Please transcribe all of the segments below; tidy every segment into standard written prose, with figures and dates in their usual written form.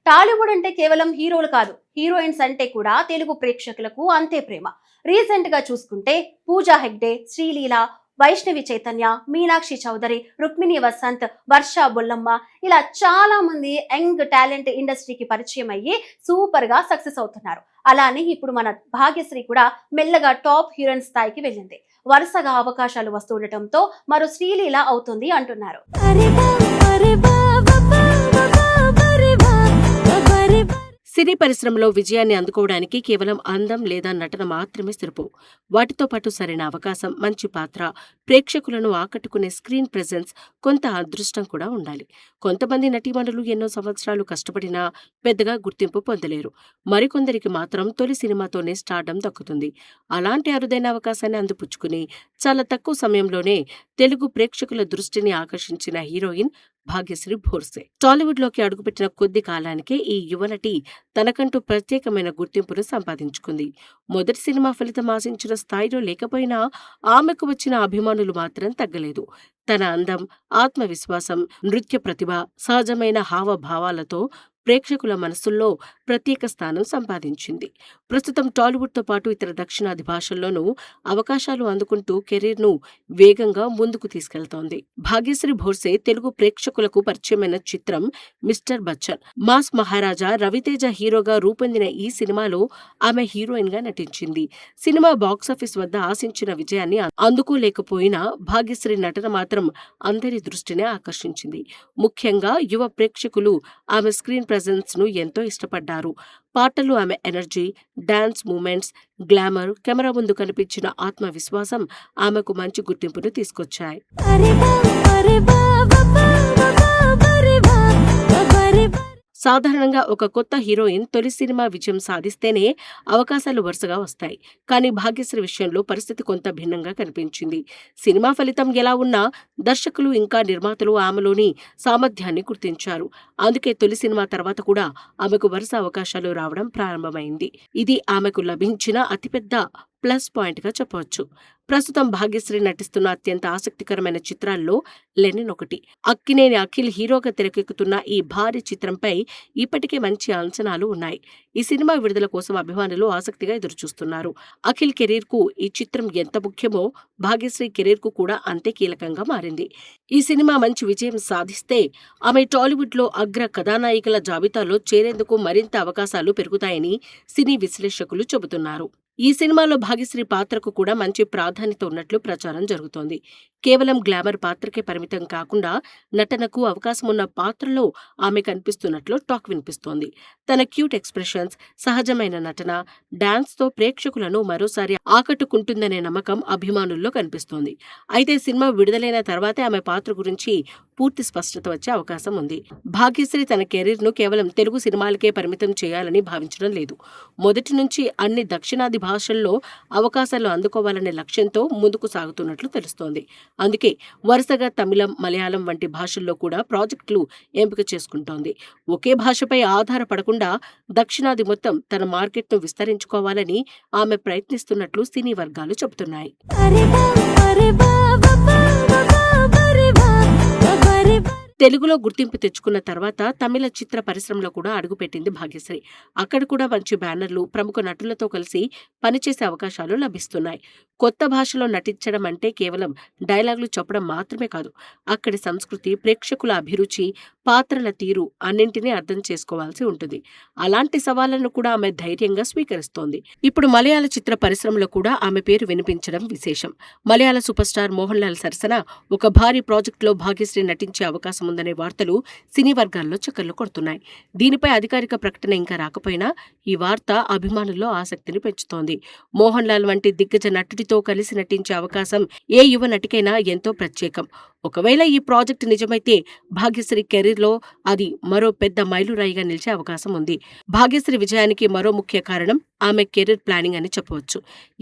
టాలీవుడ్ అంటే కేవలం హీరోలు కాదు, హీరోయిన్స్ అంటే కూడా తెలుగు ప్రేక్షకులకు అంతే ప్రేమ. రీసెంట్ గా చూసుకుంటే పూజా హెగ్డే, శ్రీలీల, వైష్ణవి చైతన్య, మీనాక్షి చౌదరి, రుక్మిణి వసంత్, వర్ష బొల్లమ్మ ఇలా చాలా మంది యంగ్ టాలెంట్ ఇండస్ట్రీకి పరిచయం అయ్యి సూపర్ గా సక్సెస్ అవుతున్నారు. అలానే ఇప్పుడు మన భాగ్యశ్రీ కూడా మెల్లగా టాప్ హీరోయిన్ స్థాయికి వెళ్ళింది. వరుసగా అవకాశాలు వస్తుండటంతో మరో శ్రీలీల అవుతుంది అంటున్నారు. సినీ పరిశ్రమలో విజయాన్ని అందుకోవడానికి కేవలం అందం లేదా నటన మాత్రమే సరిపోవు. వాటితో పాటు సరైన అవకాశం, మంచి పాత్ర, ప్రేక్షకులను ఆకట్టుకునే స్క్రీన్ ప్రెజెన్స్, కొంత అదృష్టం కూడా ఉండాలి. కొంతమంది నటీమణులు ఎన్నో సంవత్సరాలు కష్టపడినా పెద్దగా గుర్తింపు పొందలేరు. మరికొందరికి మాత్రం తొలి సినిమాతోనే స్టార్డమ్ దక్కుతుంది. అలాంటి అరుదైన అవకాశాన్ని అందిపుచ్చుకుని చాలా తక్కువ సమయంలోనే తెలుగు ప్రేక్షకుల దృష్టిని ఆకర్షించిన హీరోయిన్ భాగ్యశ్రీ భోర్సే. టాలీవుడ్ లోకి అడుగుపెట్టిన కొద్ది కాలానికే ఈ యువనటి తనకంటూ ప్రత్యేకమైన గుర్తింపును సంపాదించుకుంది. మొదటి సినిమా ఫలితం ఆశించిన స్థాయిలో లేకపోయినా ఆమెకు వచ్చిన అభిమానులు మాత్రం తగ్గలేదు. తన అందం, ఆత్మవిశ్వాసం, నృత్య ప్రతిభ, సహజమైన హావభావాలతో ప్రేక్షకుల మనసుల్లో ప్రత్యేక స్థానం సంపాదించింది. ప్రస్తుతం టాలీవుడ్తో పాటు ఇతర దక్షిణాది భాషల్లోనూ అవకాశాలు అందుకుంటూ కెరీర్ను వేగంగా ముందుకు తీసుకెళ్తోంది. భాగ్యశ్రీ భోర్సే తెలుగు ప్రేక్షకులకు పరిచయమైన చిత్రం మిస్టర్ బచ్చన్. మాస్ మహారాజా రవితేజ హీరోగా రూపొందిన ఈ సినిమాలో ఆమె హీరోయిన్ గా నటించింది. సినిమా బాక్సాఫీస్ వద్ద ఆశించిన విజయాన్ని అందుకోలేకపోయినా భాగ్యశ్రీ నటన మాత్రం అందరి దృష్టిని ఆకర్షించింది. ముఖ్యంగా యువ ప్రేక్షకులు ఆమె స్క్రీన్ ప్రెజెన్స్ ను ఎంతో ఇష్టపడ్డారు. పాటలు ఆమె energy, dance movements, glamour, camera ముందు కనిపించిన ఆత్మవిశ్వాసం ఆమెకు మంచి గుర్తింపును తీసుకొచ్చాయి. సాధారణంగా ఒక కొత్త హీరోయిన్ తొలి సినిమా విజయం సాధిస్తేనే అవకాశాలు వరుసగా వస్తాయి. కానీ భాగ్యశ్రీ విషయంలో పరిస్థితి కొంత భిన్నంగా కనిపించింది. సినిమా ఫలితం ఎలా ఉన్నా దర్శకులు ఇంకా నిర్మాతలు ఆమెలోని సామర్థ్యాన్ని గుర్తించారు. అందుకే తొలి సినిమా తర్వాత కూడా ఆమెకు వరుస అవకాశాలు రావడం ప్రారంభమైంది. ఇది ఆమెకు లభించిన అతిపెద్ద ప్లస్ పాయింట్ గా చెప్పవచ్చు. ప్రస్తుతం భాగ్యశ్రీ నటిస్తున్న అత్యంత ఆసక్తికరమైన చిత్రాల్లో లెనిన్ ఒకటి. అక్కినేని అఖిల్ హీరోగా తెరకెక్కుతున్న ఈ భారీ చిత్రంపై ఇప్పటికే మంచి అంచనాలు ఉన్నాయి. ఈ సినిమా విడుదల కోసం అభిమానులు ఆసక్తిగా ఎదురుచూస్తున్నారు. అఖిల్ కెరీర్ కు ఈ చిత్రం ఎంత ముఖ్యమో భాగ్యశ్రీ కెరీర్ కు కూడా అంతే కీలకంగా మారింది. ఈ సినిమా మంచి విజయం సాధిస్తే ఆమె టాలీవుడ్ లో అగ్ర కథానాయికల జాబితాలో చేరేందుకు మరింత అవకాశాలు పెరుగుతాయని సినీ విశ్లేషకులు చెబుతున్నారు. ఈ సినిమాలో భాగ్యశ్రీ పాత్రకు కూడా మంచి ప్రాధాన్యత ఉన్నట్లు ప్రచారం జరుగుతోంది. కేవలం గ్లామర్ పాత్రకే పరిమితం కాకుండా నటనకు అవకాశం ఉన్న పాత్రలో ఆమె కనిపిస్తున్నట్లు టాక్ వినిపిస్తోంది. తన క్యూట్ ఎక్స్ప్రెషన్స్, సహజమైన నటన, డాన్స్ తో ప్రేక్షకులను మరోసారి ఆకట్టుకుంటుందనే నమ్మకం అభిమానుల్లో కనిపిస్తోంది. అయితే సినిమా విడుదలైన తర్వాతే ఆమె పాత్ర గురించి పూర్తి స్పష్టత వచ్చే అవకాశం ఉంది. భాగ్యశ్రీ తన కెరీర్ ను కేవలం తెలుగు సినిమాలకే పరిమితం చేయాలని భావించడం లేదు. మొదటి నుంచి అన్ని దక్షిణాది భాషల్లో అవకాశాలు అందుకోవాలనే లక్ష్యంతో ముందుకు సాగుతున్నట్లు తెలుస్తోంది. అందుకే వరుసగా తమిళం, మలయాళం వంటి భాషల్లో కూడా ప్రాజెక్టులు ఎంపిక చేసుకుంటోంది. ఒకే భాషపై ఆధారపడకుండా దక్షిణాది మొత్తం తన మార్కెట్ను విస్తరించుకోవాలని ఆమె ప్రయత్నిస్తున్నట్లు సినీ వర్గాలు చెబుతున్నాయి. తెలుగులో గుర్తింపు తెచ్చుకున్న తర్వాత తమిళ చిత్ర పరిశ్రమలో కూడా అడుగుపెట్టింది భాగ్యశ్రీ. అక్కడ కూడా మంచి బ్యానర్లు, ప్రముఖ నటులతో కలిసి పనిచేసే అవకాశాలు లభిస్తున్నాయి. కొత్త భాషలో నటించడం అంటే కేవలం డైలాగులు చెప్పడం మాత్రమే కాదు. అక్కడి సంస్కృతి, ప్రేక్షకుల అభిరుచి, పాత్రల తీరు అన్నింటినీ అర్థం చేసుకోవాల్సి ఉంటుంది. అలాంటి సవాళ్లను కూడా ఆమె ధైర్యంగా స్వీకరిస్తోంది. ఇప్పుడు మలయాళ చిత్ర పరిశ్రమలో కూడా ఆమె పేరు వినిపించడం విశేషం. మలయాళ సూపర్ స్టార్ మోహన్ లాల్ సరసన ఒక భారీ ప్రాజెక్టులో భాగ్యశ్రీ నటించే అవకాశం ఉందనే వార్తలు సినీ వర్గాల్లో చక్కర్లు కొడుతున్నాయి. దీనిపై అధికారిక ప్రకటన ఇంకా రాకపోయినా ఈ వార్త అభిమానుల్లో ఆసక్తిని పెంచుతోంది. మోహన్ లాల్ వంటి దిగ్గజ నటుడితో కలిసి నటించే అవకాశం ఏ యువ నటికైనా ఎంతో ప్రత్యేకం. ఒకవేళ ఈ ప్రాజెక్టు నిజమైతే భాగ్యశ్రీ కెరీర్లో అది మరో పెద్ద మైలురాయిగా నిలిచే అవకాశం ఉంది. భాగ్యశ్రీ విజయానికి మరో ముఖ్య కారణం ఆమె కెరీర్ ప్లానింగ్ అని చెప్పవచ్చు.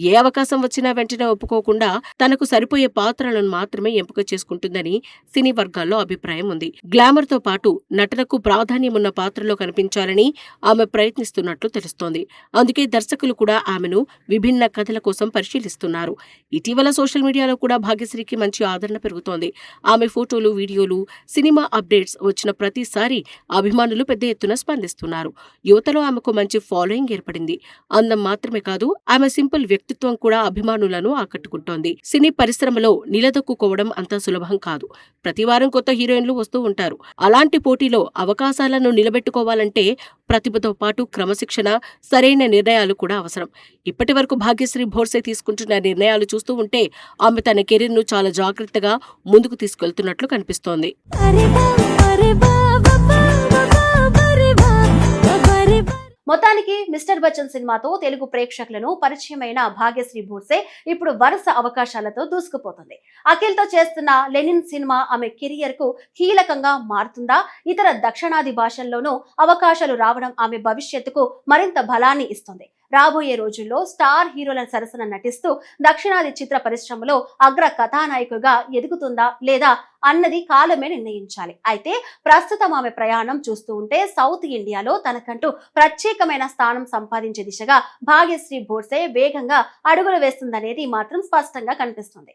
ఏ అవకాశం వచ్చినా వెంటనే ఒప్పుకోకుండా తనకు సరిపోయే పాత్రలను మాత్రమే ఎంపిక చేసుకుంటుందని సినీ వర్గాల్లో అభిప్రాయం ఉంది. గ్లామర్ తో పాటు నటనకు ప్రాధాన్యం ఉన్న పాత్రలో కనిపించాలని ఆమె ప్రయత్నిస్తున్నట్లు తెలుస్తోంది. అందుకే దర్శకులు కూడా ఆమెను విభిన్న కథల కోసం పరిశీలిస్తున్నారు. ఇటీవల సోషల్ మీడియాలో కూడా భాగ్యశ్రీకి మంచి ఆదరణ పెరుగుతోంది. ఆమె ఫోటోలు, వీడియోలు, సినిమా అప్డేట్స్ వచ్చిన వచ్చిన ప్రతిసారి అభిమానులు పెద్ద ఎత్తున స్పందిస్తున్నారు. యువతలో ఆమెకు మంచి ఫాలోయింగ్ ఏర్పడింది. అందం మాత్రమే కాదు, ఆమె సింపుల్ వ్యక్తిత్వం కూడా అభిమానులను ఆకట్టుకుంటోంది. సినీ పరిశ్రమలో నిలదొక్కుకోవడం అంత సులభం కాదు. ప్రతివారం కొత్త హీరోయిన్లు వస్తూ ఉంటారు. అలాంటి పోటీలో అవకాశాలను నిలబెట్టుకోవాలంటే ప్రతిభతో పాటు క్రమశిక్షణ, సరైన నిర్ణయాలు కూడా అవసరం. ఇప్పటి వరకు భాగ్యశ్రీ భోర్సే తీసుకుంటున్న నిర్ణయాలు చూస్తూ ఉంటే ఆమె తన కెరీర్ ను చాలా జాగ్రత్తగా ముందుకు తీసుకెళ్తున్నట్లు కనిపిస్తోంది. మొత్తానికి మిస్టర్ బచ్చన్ సినిమాతో తెలుగు ప్రేక్షకులను పరిచయమైన భాగ్యశ్రీ భోర్సే ఇప్పుడు వరుస అవకాశాలతో దూసుకుపోతుంది. అఖిల్ తో చేస్తున్న లెనిన్ సినిమా ఆమె కెరియర్ కు కీలకంగా మారుతుందా? ఇతర దక్షిణాది భాషల్లోనూ అవకాశాలు రావడం ఆమె భవిష్యత్తుకు మరింత బలాన్ని ఇస్తుంది. రాబోయే రోజుల్లో స్టార్ హీరోల సరసన నటిస్తూ దక్షిణాది చిత్ర పరిశ్రమలో అగ్ర కథానాయకుగా ఎదుగుతుందా లేదా అన్నది కాలమే నిర్ణయించాలి. అయితే ప్రస్తుతం ఆమె ప్రయాణం చూస్తూ ఉంటే సౌత్ ఇండియాలో తనకంటూ ప్రత్యేకమైన స్థానం సంపాదించే దిశగా భాగ్యశ్రీ భోర్సే వేగంగా అడుగులు వేస్తుందనేది మాత్రం స్పష్టంగా కనిపిస్తుంది.